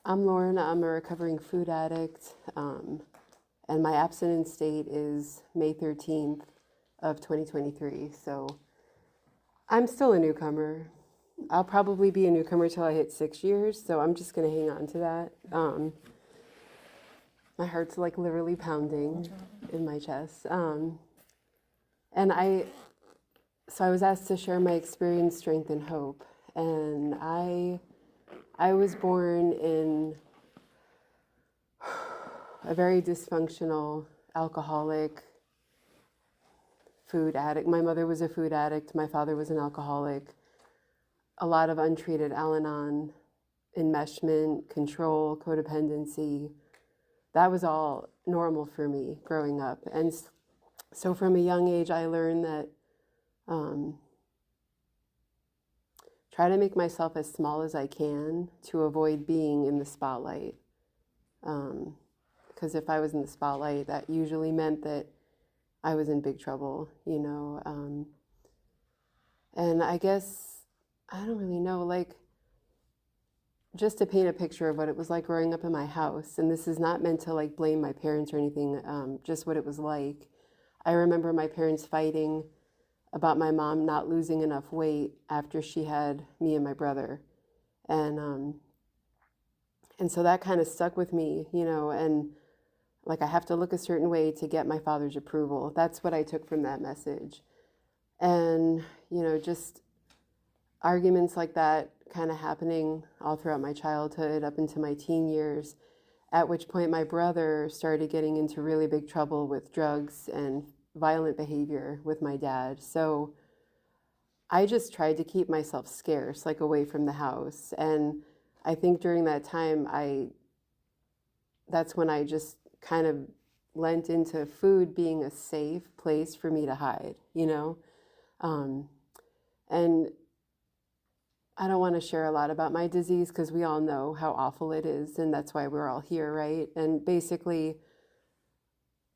I'm Lauren. I'm a recovering food addict, and my abstinence date is May 13th of 2023. So I'm still a newcomer. I'll probably be a newcomer till I hit 6 years, so I'm just going to hang on to that. My heart's like literally pounding in my chest. And so I was asked to share my experience, strength, and hope. And I was born in a very dysfunctional, alcoholic, food addict. My mother was a food addict. My father was an alcoholic. A lot of untreated Al-Anon, enmeshment, control, codependency. That was all normal for me growing up. And so from a young age, I learned that try to make myself as small as I can to avoid being in the spotlight. Because if I was in the spotlight, that usually meant that I was in big trouble, you know. And I guess, I don't really know, like, just to paint a picture of what it was like growing up in my house, and this is not meant to like blame my parents or anything, just what it was like. I remember my parents fighting about my mom not losing enough weight after she had me and my brother. And so that kind of stuck with me, you know, and like I have to look a certain way to get my father's approval. That's what I took from that message. And, you know, just arguments like that kind of happening all throughout my childhood up into my teen years, at which point my brother started getting into really big trouble with drugs and violent behavior with my dad. So I just tried to keep myself scarce, like away from the house. And I think during that time, that's when I just kind of lent into food being a safe place for me to hide, you know? And I don't want to share a lot about my disease because we all know how awful it is, and that's why we're all here, right? And basically,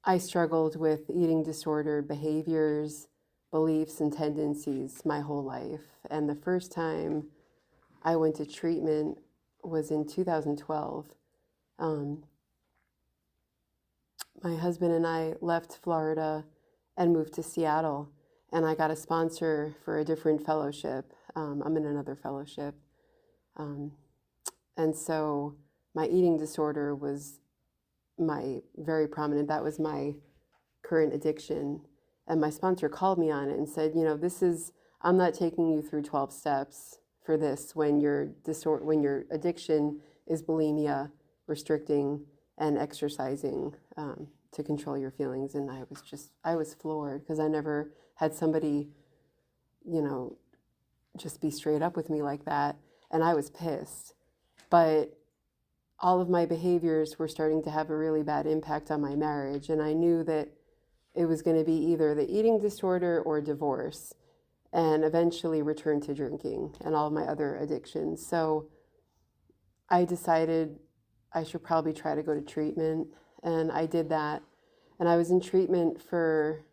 I struggled with eating disordered behaviors, beliefs, and tendencies my whole life. And the first time I went to treatment was in 2012. My husband and I left Florida and moved to Seattle, and I got a sponsor for a different fellowship. I'm in another fellowship. And so my eating disorder was my very prominent, that was my current addiction. And my sponsor called me on it and said, you know, I'm not taking you through 12 steps for this when your addiction is bulimia, restricting and exercising to control your feelings. And I was floored because I never had somebody, you know, just be straight up with me like that. And I was pissed. But all of my behaviors were starting to have a really bad impact on my marriage. And I knew that it was going to be either the eating disorder or divorce, and eventually return to drinking and all of my other addictions. So I decided I should probably try to go to treatment. And I did that. And I was in treatment for,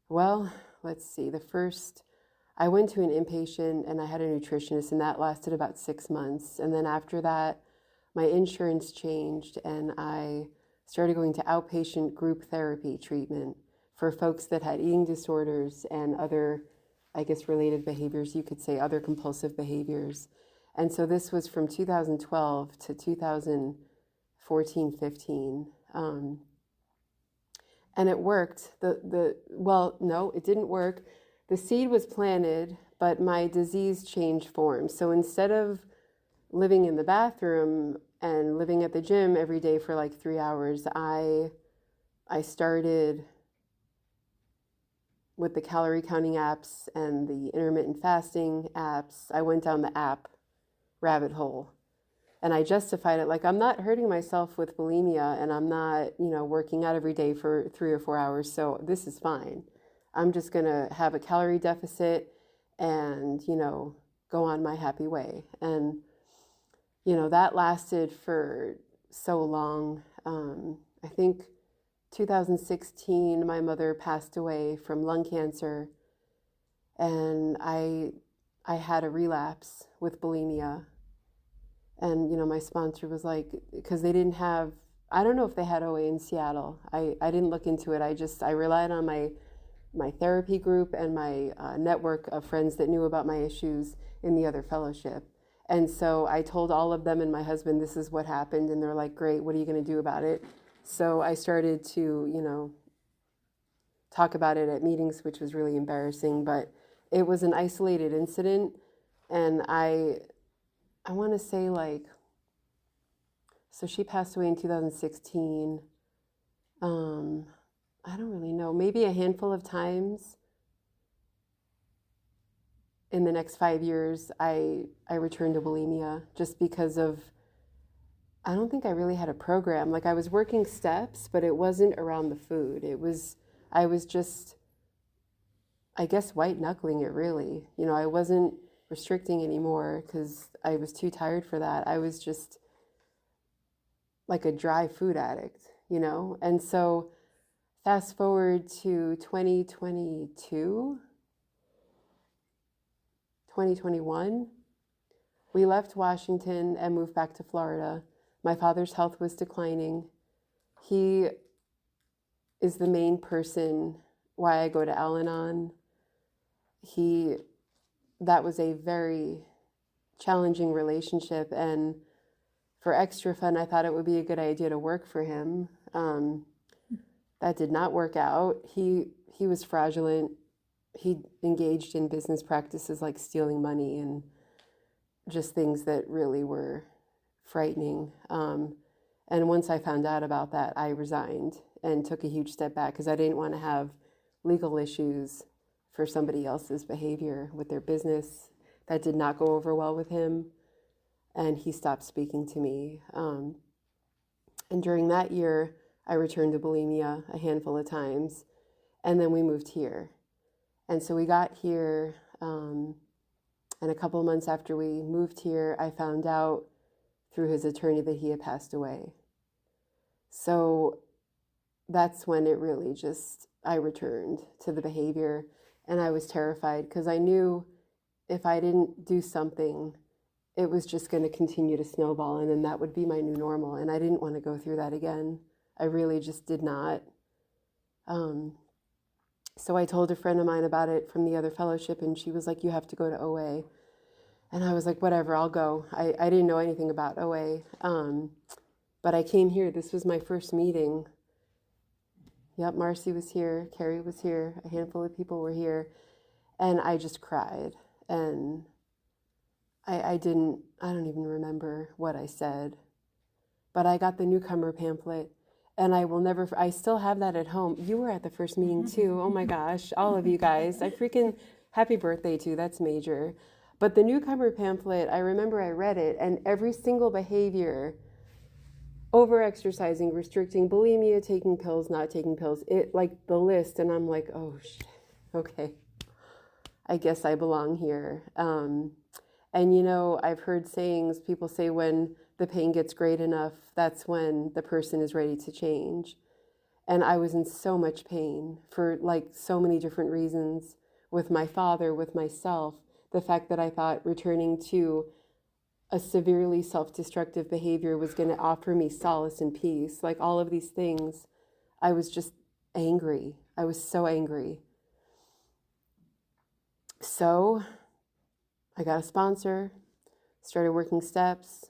well, let's see, I went to an inpatient and I had a nutritionist, and that lasted about 6 months. And then after that, my insurance changed and I started going to outpatient group therapy treatment for folks that had eating disorders and other, I guess, related behaviors, you could say other compulsive behaviors. And so this was from 2012 to 2014, 15. And it worked. Well, no, it didn't work. The seed was planted, but my disease changed forms. So instead of living in the bathroom and living at the gym every day for like 3 hours, I started with the calorie counting apps and the intermittent fasting apps. I went down the app rabbit hole. And I justified it like, I'm not hurting myself with bulimia and I'm not, you know, working out every day for 3 or 4 hours. So this is fine. I'm just going to have a calorie deficit and, you know, go on my happy way. And, you know, that lasted for so long. I think 2016, my mother passed away from lung cancer. And I had a relapse with bulimia. And, my sponsor was like, because they didn't have, I don't know if they had OA in Seattle. I didn't look into it. I relied on my therapy group and my network of friends that knew about my issues in the other fellowship. And so I told all of them and my husband, this is what happened. And they're like, great, what are you going to do about it? So I started to, talk about it at meetings, which was really embarrassing, but it was an isolated incident. And I want to say so she passed away in 2016. I don't really know, maybe a handful of times in the next 5 years, I returned to bulimia just because of, I don't think I really had a program. Like I was working steps, but it wasn't around the food. I was just, I guess, white knuckling it really. I wasn't restricting anymore because I was too tired for that. I was just like a dry food addict, And so fast forward to 2021, we left Washington and moved back to Florida. My father's health was declining. He is the main person why I go to Al-Anon. That was a very challenging relationship, and for extra fun, I thought it would be a good idea to work for him. That did not work out. He was fraudulent. He engaged in business practices like stealing money and just things that really were frightening. And once I found out about that, I resigned and took a huge step back because I didn't want to have legal issues for somebody else's behavior with their business. That did not go over well with him, and he stopped speaking to me. And during that year, I returned to bulimia a handful of times, and then we moved here. And so we got here, and a couple of months after we moved here, I found out through his attorney that he had passed away. So that's when it really I returned to the behavior, and I was terrified because I knew if I didn't do something, it was just going to continue to snowball, and then that would be my new normal, and I didn't want to go through that again. I really just did not. So I told a friend of mine about it from the other fellowship, and she was like, you have to go to OA. And I was like, whatever, I'll go. I didn't know anything about OA. But I came here. This was my first meeting. Yep, Marcy was here. Carrie was here. A handful of people were here. And I just cried. And I don't even remember what I said. But I got the newcomer pamphlet. And I still have that at home. You were at the first meeting too. Oh my gosh, all of you guys. Happy birthday too, that's major. But the newcomer pamphlet, I remember I read it, and every single behavior, over-exercising, restricting, bulimia, taking pills, not taking pills, the list, and I'm like, oh shit, okay. I guess I belong here. And I've heard sayings, people say when the pain gets great enough, that's when the person is ready to change. And I was in so much pain for so many different reasons, with my father, with myself, the fact that I thought returning to a severely self-destructive behavior was going to offer me solace and peace. Like all of these things, I was just angry. I was so angry. So I got a sponsor, started working steps,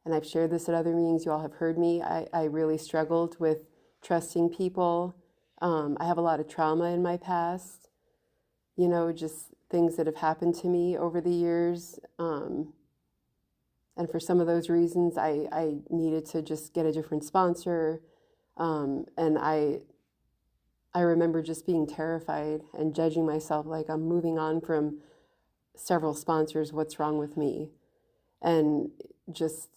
and I've shared this at other meetings. You all have heard me. I really struggled with trusting people. I have a lot of trauma in my past, just things that have happened to me over the years. And for some of those reasons, I needed to just get a different sponsor. And I remember just being terrified and judging myself like I'm moving on from several sponsors. What's wrong with me? And just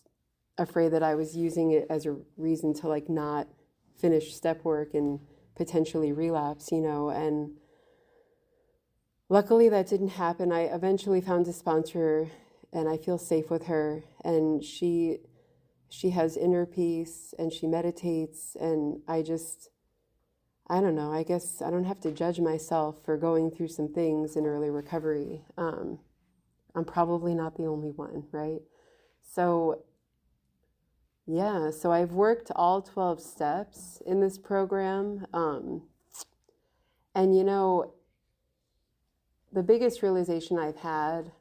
afraid that I was using it as a reason to not finish step work and potentially relapse, and luckily that didn't happen. I eventually found a sponsor and I feel safe with her, and she has inner peace and she meditates, and I don't know, I guess I don't have to judge myself for going through some things in early recovery. I'm probably not the only one, right? So yeah, so I've worked all 12 steps in this program. And the biggest realization I've had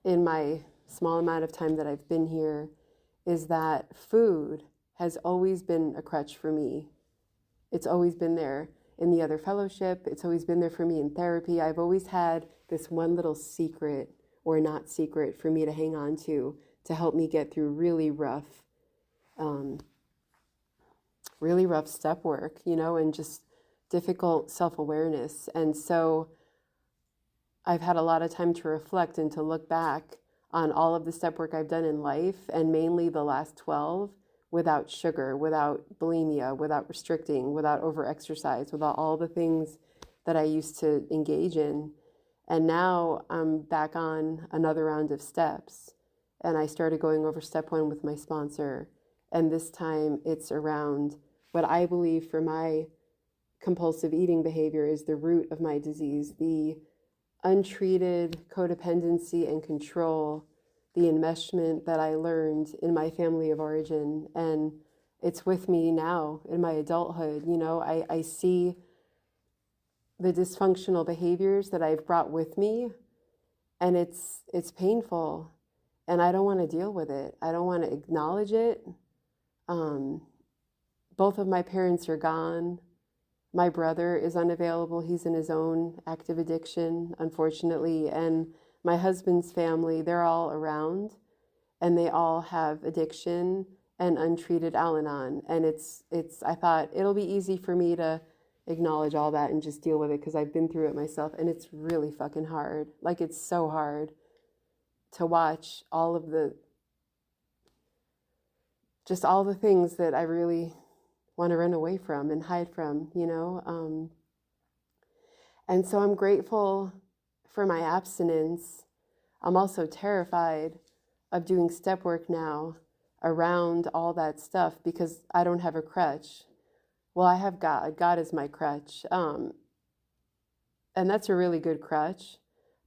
in my small amount of time that I've been here is that food has always been a crutch for me. It's always been there in the other fellowship. It's always been there for me in therapy. I've always had this one little secret or not secret for me to hang on to help me get through really rough step work, and just difficult self-awareness. And so I've had a lot of time to reflect and to look back on all of the step work I've done in life, and mainly the last 12, without sugar, without bulimia, without restricting, without overexercise, without all the things that I used to engage in. And now I'm back on another round of steps. And I started going over step 1 with my sponsor. And this time it's around what I believe for my compulsive eating behavior is the root of my disease, the untreated codependency and control, the enmeshment that I learned in my family of origin. And it's with me now in my adulthood. I see the dysfunctional behaviors that I've brought with me, and it's painful, and I don't want to deal with it. I don't want to acknowledge it. Both of my parents are gone. My brother is unavailable. He's in his own active addiction, unfortunately. And my husband's family, they're all around, and they all have addiction and untreated Al-Anon. And I thought it'll be easy for me to acknowledge all that and just deal with it because I've been through it myself. And it's really fucking hard. Like, it's so hard to watch all of all the things that I really want to run away from and hide from, and so I'm grateful for my abstinence. I'm also terrified of doing step work now around all that stuff because I don't have a crutch. Well, I have God. God is my crutch. And that's a really good crutch,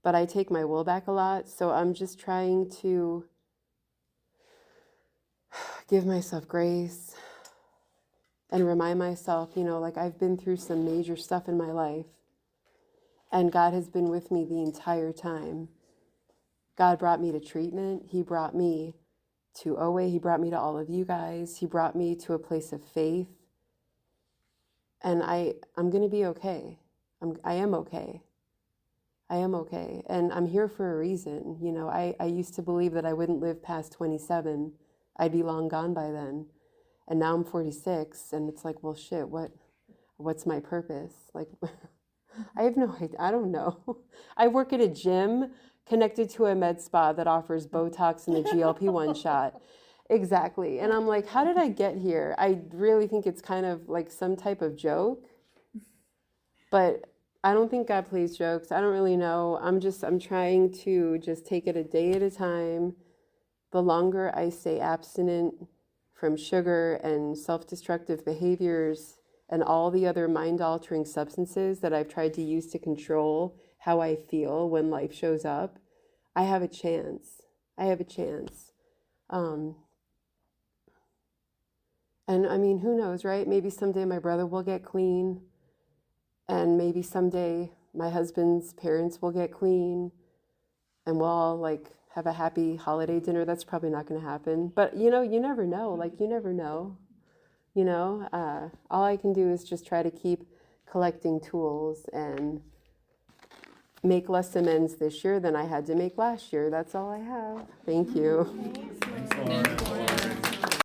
but I take my will back a lot. So I'm just trying to give myself grace and remind myself, like, I've been through some major stuff in my life, and God has been with me the entire time. God brought me to treatment. He brought me to OA. He brought me to all of you guys. He brought me to a place of faith. And I'm going to be okay. I am okay. I am okay. And I'm here for a reason. I used to believe that I wouldn't live past 27. I'd be long gone by then. And now I'm 46, and it's like, well, shit, what's my purpose? Like, I have no idea. I don't know. I work at a gym connected to a med spa that offers Botox and a GLP-1 shot. Exactly. And I'm like, how did I get here? I really think it's kind of like some type of joke, but I don't think God plays jokes. I don't really know. I'm trying to just take it a day at a time. The longer I stay abstinent from sugar and self-destructive behaviors and all the other mind-altering substances that I've tried to use to control how I feel when life shows up, I have a chance. And I mean, who knows, right? Maybe someday my brother will get clean, and maybe someday my husband's parents will get clean, and we'll all have a happy holiday dinner. That's probably not going to happen. But, you never know. You never know. All I can do is just try to keep collecting tools and make less amends this year than I had to make last year. That's all I have. Thank you. Thanks, Laura.